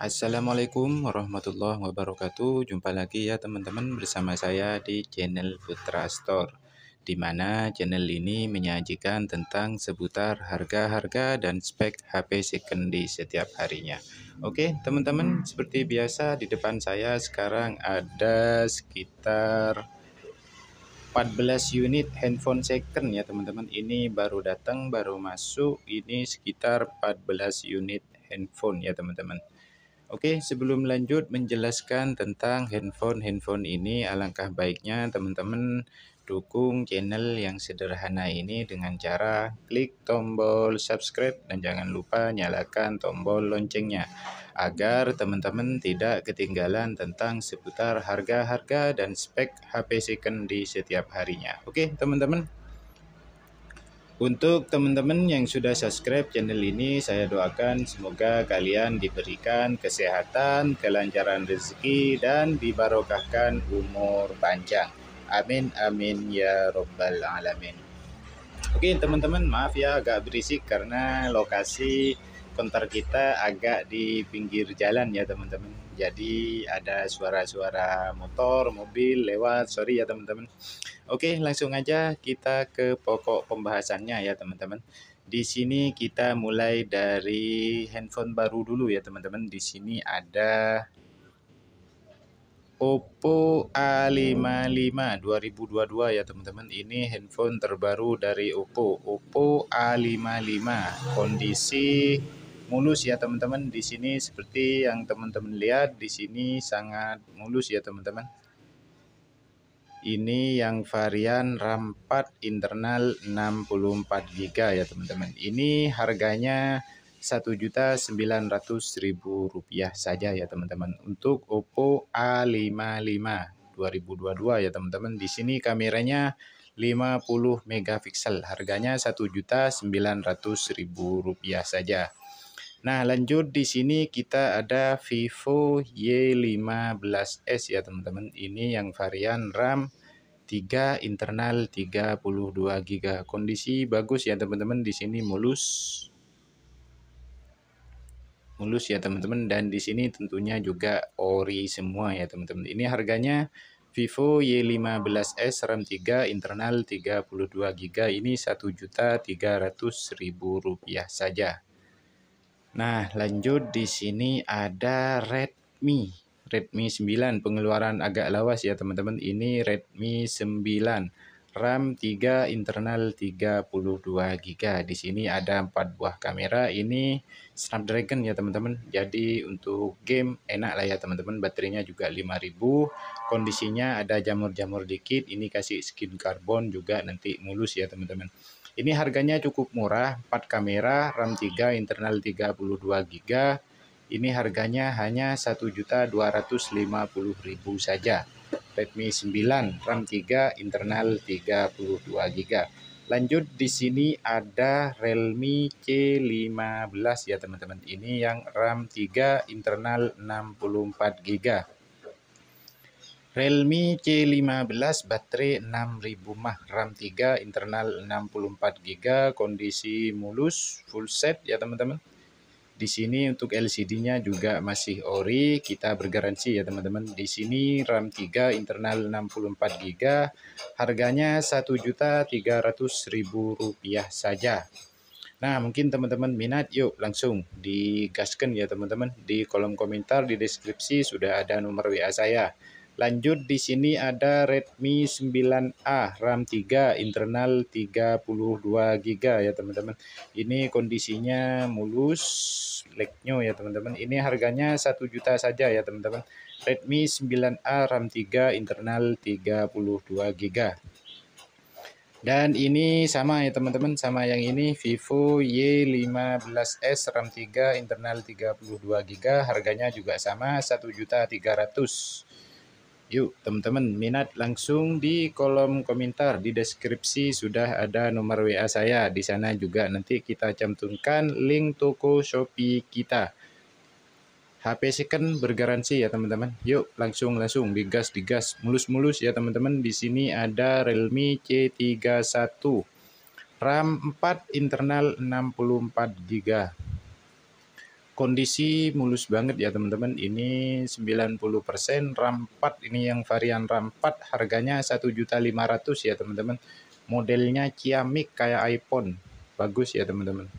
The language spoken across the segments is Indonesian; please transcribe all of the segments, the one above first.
Assalamualaikum warahmatullahi wabarakatuh. Jumpa lagi ya teman-teman bersama saya di channel Putra Store, di mana channel ini menyajikan tentang seputar harga-harga dan spek HP second di setiap harinya. Oke teman-teman, seperti biasa di depan saya sekarang ada sekitar 14 unit handphone second ya teman-teman. Ini baru datang, baru masuk. Ini sekitar 14 unit handphone ya teman-teman. Oke, sebelum lanjut menjelaskan tentang handphone ini, alangkah baiknya teman-teman dukung channel yang sederhana ini dengan cara klik tombol subscribe dan jangan lupa nyalakan tombol loncengnya agar teman-teman tidak ketinggalan tentang seputar harga-harga dan spek HP second di setiap harinya. Oke, teman-teman. Untuk teman-teman yang sudah subscribe channel ini, saya doakan semoga kalian diberikan kesehatan, kelancaran rezeki, dan dibarokahkan umur panjang. Amin, amin, ya robbal alamin. Oke teman-teman, maaf ya agak berisik karena lokasi konter kita agak di pinggir jalan ya teman-teman. Jadi ada suara-suara motor, mobil lewat, sorry ya teman-teman. Oke, langsung aja kita ke pokok pembahasannya ya teman-teman. Di sini kita mulai dari handphone baru dulu ya teman-teman. Di sini ada Oppo A55 2022 ya teman-teman. Ini handphone terbaru dari Oppo A55. Kondisi mulus ya teman-teman. Di sini seperti yang teman-teman lihat, di sini sangat mulus ya teman-teman. Ini yang varian RAM 4 internal 64GB ya teman-teman. Ini harganya Rp1.900.000 saja ya teman-teman. Untuk Oppo A55 2022 ya teman-teman. Di sini kameranya 50 megapiksel. Harganya Rp1.900.000 saja. Nah, lanjut di sini kita ada Vivo Y15s ya teman-teman. Ini yang varian RAM 3 internal 32GB. Kondisi bagus ya teman-teman. Di sini mulus ya teman-teman, dan di sini tentunya juga ori semua ya teman-teman. Ini harganya Vivo Y15s RAM 3 internal 32GB ini Rp1.300.000 saja. Nah, lanjut di sini ada Redmi 9, pengeluaran agak lawas ya teman-teman. Ini Redmi 9 RAM 3 internal 32GB. Di sini ada 4 buah kamera. Ini Snapdragon ya teman-teman. Jadi untuk game enak lah ya teman-teman. Baterainya juga 5000. Kondisinya ada jamur-jamur dikit. Ini kasih skin karbon juga, nanti mulus ya teman-teman. Ini harganya cukup murah, 4 kamera, RAM 3, internal 32GB. Ini harganya hanya Rp1.250.000 saja. Redmi 9, RAM 3, internal 32GB. Lanjut di sini ada Realme C15 ya teman-teman. Ini yang RAM 3, internal 64GB. Realme C15 baterai 6000 mAh, RAM 3, internal 64GB, kondisi mulus, full set ya teman-teman. Di sini untuk LCD-nya juga masih ori, kita bergaransi ya teman-teman. Di sini RAM 3, internal 64GB, harganya Rp1.300.000 saja. Nah, mungkin teman-teman minat, yuk langsung digaskan ya teman-teman. Di kolom komentar, di deskripsi sudah ada nomor WA saya. Lanjut di sini ada Redmi 9A RAM 3 internal 32GB ya teman-teman. Ini kondisinya mulus, lagnya ya teman-teman. Ini harganya 1 juta saja ya teman-teman. Redmi 9A RAM 3 internal 32GB. Dan ini sama ya teman-teman, sama yang ini Vivo Y15s RAM 3 internal 32GB, harganya juga sama Rp1.300.000. Yuk teman-teman minat langsung di kolom komentar, di deskripsi sudah ada nomor WA saya. Di sana juga nanti kita cantumkan link toko Shopee kita. HP second bergaransi ya teman-teman. Yuk langsung digas mulus ya teman-teman. Di sini ada Realme C31 RAM 4 internal 64GB. Kondisi mulus banget ya teman-teman. Ini 90% RAM 4, ini yang varian RAM 4, harganya 1.500.000 ya teman-teman. Modelnya ciamik kayak iPhone. Bagus ya teman-teman.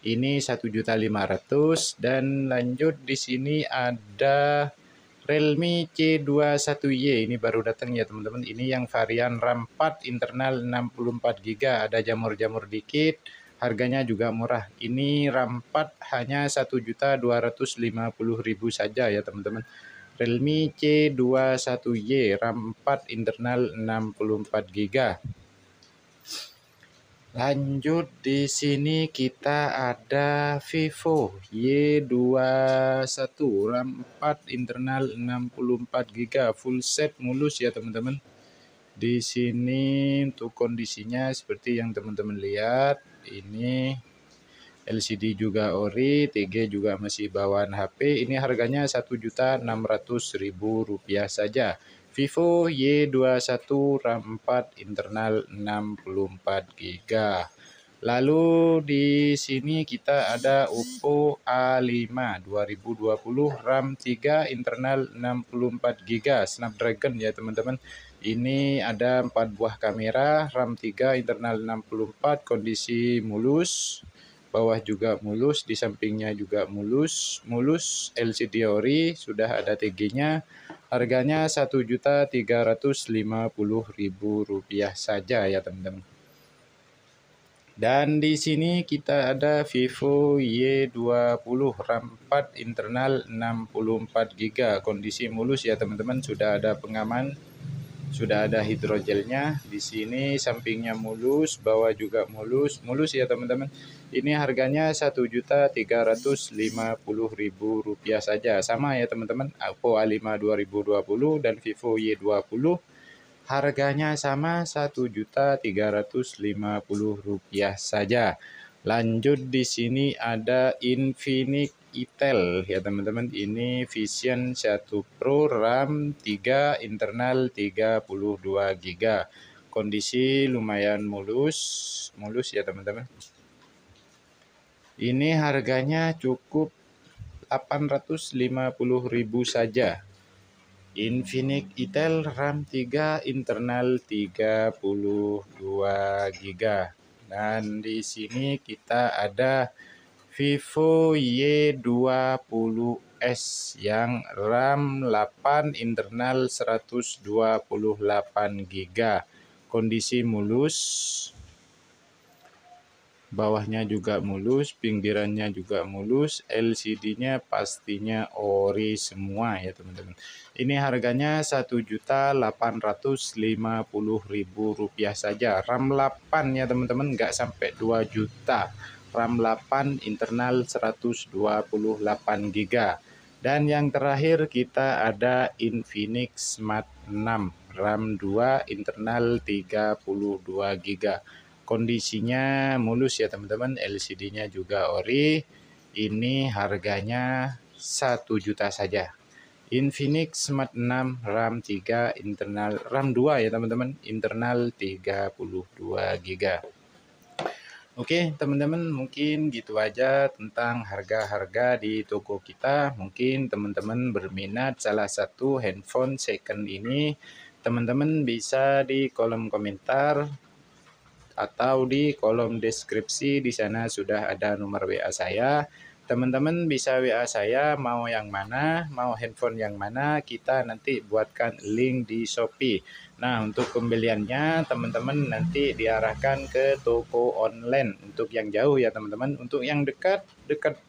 Ini 1.500.000. Dan lanjut di sini ada Realme C21Y. Ini baru datang ya teman-teman. Ini yang varian RAM 4 internal 64 GB, ada jamur-jamur dikit. Harganya juga murah. Ini RAM 4 hanya 1.250.000 saja ya teman-teman. Realme C21Y RAM 4 internal 64 GB. Lanjut di sini kita ada Vivo Y21 RAM 4 internal 64 GB, full set mulus ya teman-teman. Di sini untuk kondisinya seperti yang teman-teman lihat, ini LCD juga ori, 3G juga masih bawaan HP. Ini harganya Rp1.600.000 saja. Vivo Y21 RAM 4 internal 64 GB. Lalu di sini kita ada Oppo A5 2020 RAM 3 internal 64 GB Snapdragon ya teman-teman. Ini ada 4 buah kamera, RAM 3 internal 64, kondisi mulus. Bawah juga mulus, di sampingnya juga mulus, LCD ori, sudah ada TG-nya. Harganya Rp1.350.000 saja ya teman-teman. Dan di sini kita ada Vivo Y20 RAM 4 internal 64 GB, kondisi mulus ya teman-teman, sudah ada pengaman, sudah ada hidrogelnya. Di sini sampingnya mulus, bawah juga mulus ya teman-teman. Ini harganya Rp1.350.000 saja, sama ya teman-teman. Oppo A5 2020 dan Vivo Y20 harganya sama Rp1.350.000 saja. Lanjut di sini ada Infinix Itel ya teman-teman. Ini Vision 1 Pro RAM 3 internal 32 GB. Kondisi lumayan mulus ya teman-teman. Ini harganya cukup Rp850.000 saja. Infinix Itel RAM 3 internal 32 GB. Dan di sini kita ada Vivo Y20S yang RAM 8 internal 128 GB. Kondisi mulus. Bawahnya juga mulus, pinggirannya juga mulus, LCD-nya pastinya ori semua ya teman-teman. Ini harganya Rp1.850.000 saja. RAM 8 ya teman-teman, nggak sampai 2 juta. RAM 8 internal 128 GB. Dan yang terakhir kita ada Infinix Smart 6 RAM 2 internal 32 GB. Kondisinya mulus ya teman-teman, LCD-nya juga ori. Ini harganya 1 juta saja. Infinix Smart 6 RAM 3 internal, RAM 2 ya teman-teman, internal 32 GB. Oke teman-teman, mungkin gitu aja tentang harga-harga di toko kita. Mungkin teman-teman berminat salah satu handphone second ini, teman-teman bisa di kolom komentar atau di kolom deskripsi. Di sana sudah ada nomor WA saya. Teman-teman bisa WA saya mau yang mana, mau handphone yang mana, kita nanti buatkan link di Shopee. Nah, untuk pembeliannya teman-teman nanti diarahkan ke toko online untuk yang jauh ya teman-teman. Untuk yang dekat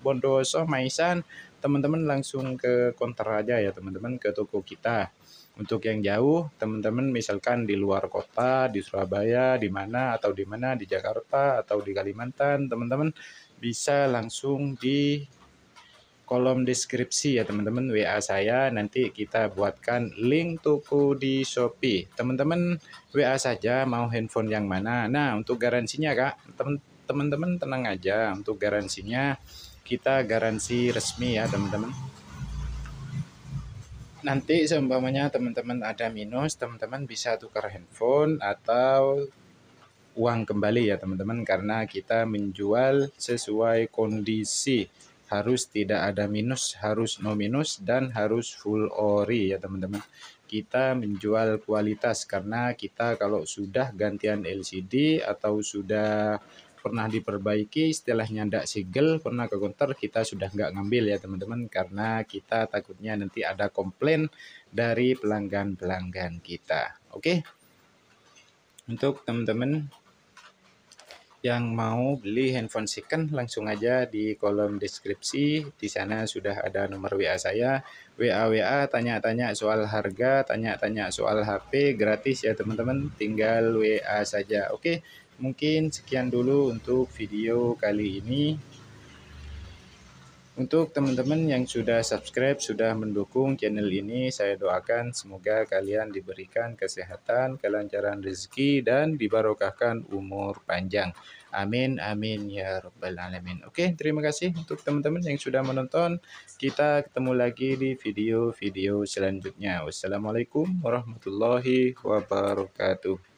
Bondowoso, Maisan, teman-teman langsung ke konter aja ya teman-teman, ke toko kita. Untuk yang jauh, teman-teman misalkan di luar kota, di Surabaya, di mana, di Jakarta, atau di Kalimantan, teman-teman bisa langsung di kolom deskripsi ya teman-teman, WA saya, nanti kita buatkan link toko di Shopee. Teman-teman WA saja mau handphone yang mana. Nah, untuk garansinya Kak, teman-teman tenang aja, untuk garansinya kita garansi resmi ya teman-teman. Nanti seumpamanya teman-teman ada minus, teman-teman bisa tukar handphone atau uang kembali ya teman-teman, karena kita menjual sesuai kondisi harus tidak ada minus, harus no minus, dan harus full ori ya teman-teman. Kita menjual kualitas, karena kita kalau sudah gantian LCD atau sudah pernah diperbaiki, istilahnya ndak sigel, pernah ke counter, kita sudah nggak ngambil ya teman-teman, karena kita takutnya nanti ada komplain dari pelanggan-pelanggan kita. Oke, untuk teman-teman yang mau beli handphone second, langsung aja di kolom deskripsi, di sana sudah ada nomor WA saya. WA tanya-tanya soal harga, tanya-tanya soal HP, gratis ya teman-teman, tinggal WA saja. Oke, mungkin sekian dulu untuk video kali ini. Untuk teman-teman yang sudah subscribe, sudah mendukung channel ini, saya doakan semoga kalian diberikan kesehatan, kelancaran rezeki, dan dibarokahkan umur panjang. Amin, amin ya rabbal alamin. Oke, terima kasih untuk teman-teman yang sudah menonton. Kita ketemu lagi di video-video selanjutnya. Wassalamualaikum warahmatullahi wabarakatuh.